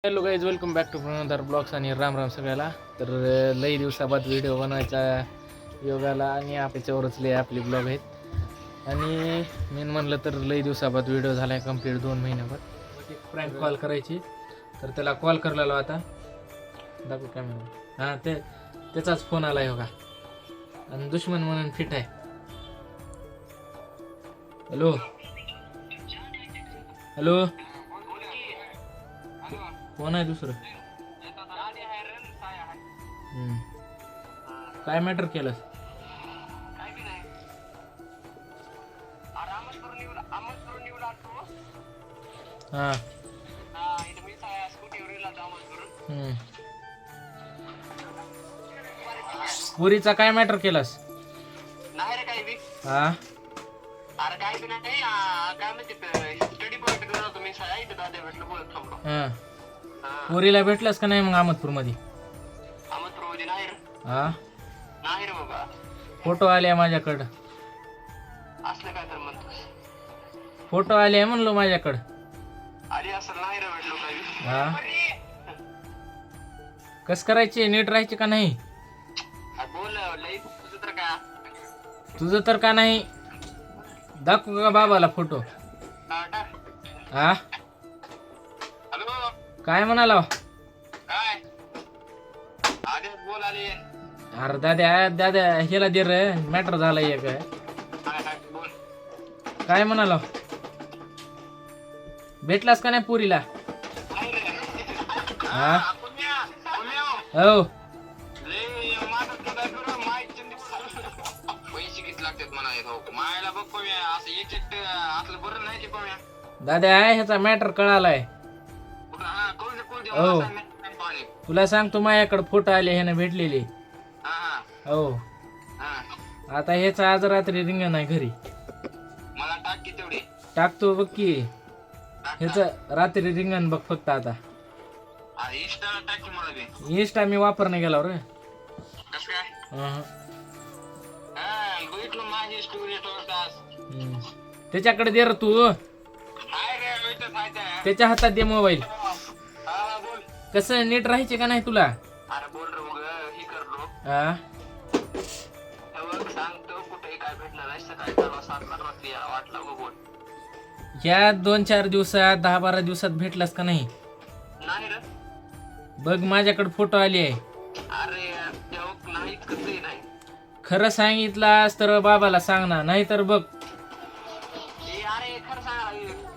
Hello guys, welcome back to another blogs आणि राम राम सगळ्याला. तर लई दिवसाबाद व्हिडिओ बनवायचा योगाला आणि त्याच्यावरच लई आपले ब्लॉग आहेत. आणि मेन म्हणलं तर लई दिवसाबाद व्हिडिओ झाला आहे कंप्लीट 2 महिन्यावर. एक प्रँक कॉल करायची, तर त्याला कॉल करायला आता दाखवू कॅमेरा. हां, त्याचाच फोन आला आहे बघा, आणि दुश्मन म्हणून फिट आहे. हॅलो हॅलो, कोण आहे दुसरं? काय मॅटर केलं? हा, पुरीचा काय मॅटर केलास? नाही रे काही बी. हा, अरे काय बी नाही. काय म्हणते स्टडी पॉइंट करत होतो मी. इथं दादा भेटलो, बोलत थांबलो. हा. पुरीला भेटलास का नाही मग अहमदपूर मध्ये? अहमदपूर मध्ये नाही रे. हा, नाही रे बाबा. फोटो आले माझ्याकडं. असलं काय तर म्हणतोस? फोटो आले म्हणलो माझ्याकडं. आधी असं नाही रे भेटलो काही बी. हा, कस करायचे? नीट राहायचे का नाही? बोल लई तुझं तर काय. तुझं तर का नाही? दाखवू का बाबाला फोटो? हा, हॅलो, काय म्हणाला? काय आधी बोल आली. अरे दाद्या दाद्या, ह्याला दे रे, मॅटर झाला एक. बोल. काय म्हणाला? भेटलास का नाही पुरीला? नाही रे. हा, पुण्या पुण्या हो. लई माझं तुला करू माहिती. पैसे किती लागतात मला येत हो मायला बघ कोम्या. असं एक असलं बरं नाही की कोम्या. दाद्या, ह्याचा मॅटर कळालाय. कुठं? हा, कोण कोण दे हो. मला सांग नाही पाणी. तुला सांगतो, माझ्याकडे फोटो आले ह्यानं भेटलेले. हा हा हो. हा. आता ह्याचा आज रात्री रिंगण आहे घरी. मला टाक की तेवढी. टाकतो बघ की. टाक. ह्याचं रात्री रिंगण बघ फक्त आता. इंस्टाला टाक की मला बी. इंस्टा मी वापरणे गेला रे. कसं काय? अहं. हा, बघितलं माझी स्टोरी टोळतास. त्याच्याकडे दे रे तू. हाय रे, भेटत हाय त्या. त्याच्या हातात दे मोबाईल. हा बोल. कसं नीट राहायचे का नाही तुला? अरे बोल रे मग. ही करलो. हा, बघ सांगतो कुठे काय भेटलं नाही. सकाळी 7:00 रात्री यायला वाटला बघ. बोल. या 2-4 दिवसात, 10-12 दिवसात भेटलास का नाही? नाही रे. बघ, माझ्याकडे फोटो आले आहे. अरे तेव्हा नाहीच कसंही नाही. खरं सांगितलास तर बाबाला सांग ना, नाही तर बघ. अरे खरं सांगा,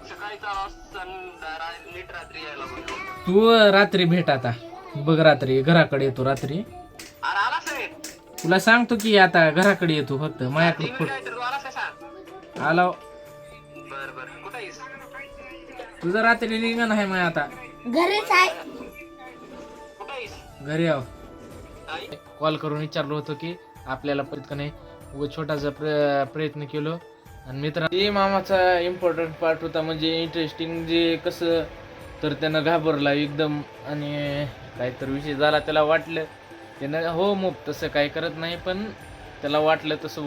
सकाळी 4 नीट रात्री यायला बोललो. तू रात्री भेट आता. बघ, रात्री घराकडे येतो. रात्री अरे आलास रे. तुला सांगतो की आता घराकडे येतो. फक्त माझ्याकडे काय फोटो तर तू आलास का सांग. आला. बर बर. कुठं आहेस? तुझं रात्री रिंगण आहे मग आता. घरीच आहे. कुठं आहेस? घरी आव. आई? कॉल करून विचारलो होतो की आपल्याला परत का नाही. व छोटासा प्रयत्न केलो. आणि मित्र ते मामाचा इम्पॉर्टंट पार्ट होता, म्हणजे इंटरेस्टिंग. जे कसं तर त्यानं घाबरला एकदम, आणि काहीतरी विषय झाला. त्याला वाटलं त्यानं हो मग तसं काही करत नाही, पण त्याला वाटलं तसं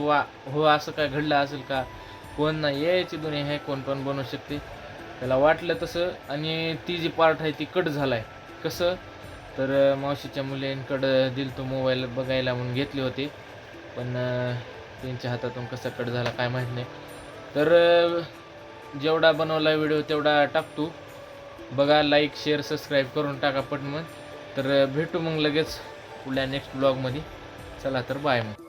हो असं काय घडलं असेल का. कोण नाही, यायची दुनिया आहे, कोण पण बनवू शकते. त्याला वाटलं तसं, आणि ती जी पार्ट आहे ती कट झाला आहे. कसं तर मावशीच्या मुलींकडं दिल तो मोबाईल बघायला म्हणून घेतले होते, पण त्यांच्या हातातून कसा कट झाला काय माहीत नाही. तर जेवढा बनवला व्हिडिओ तेवढा टाकतो. बघा, लाईक शेअर सबस्क्राईब करून टाका पटमन. तर भेटू मग लगेच पुढल्या नेक्स्ट ब्लॉगमध्ये. चला तर बाय मग.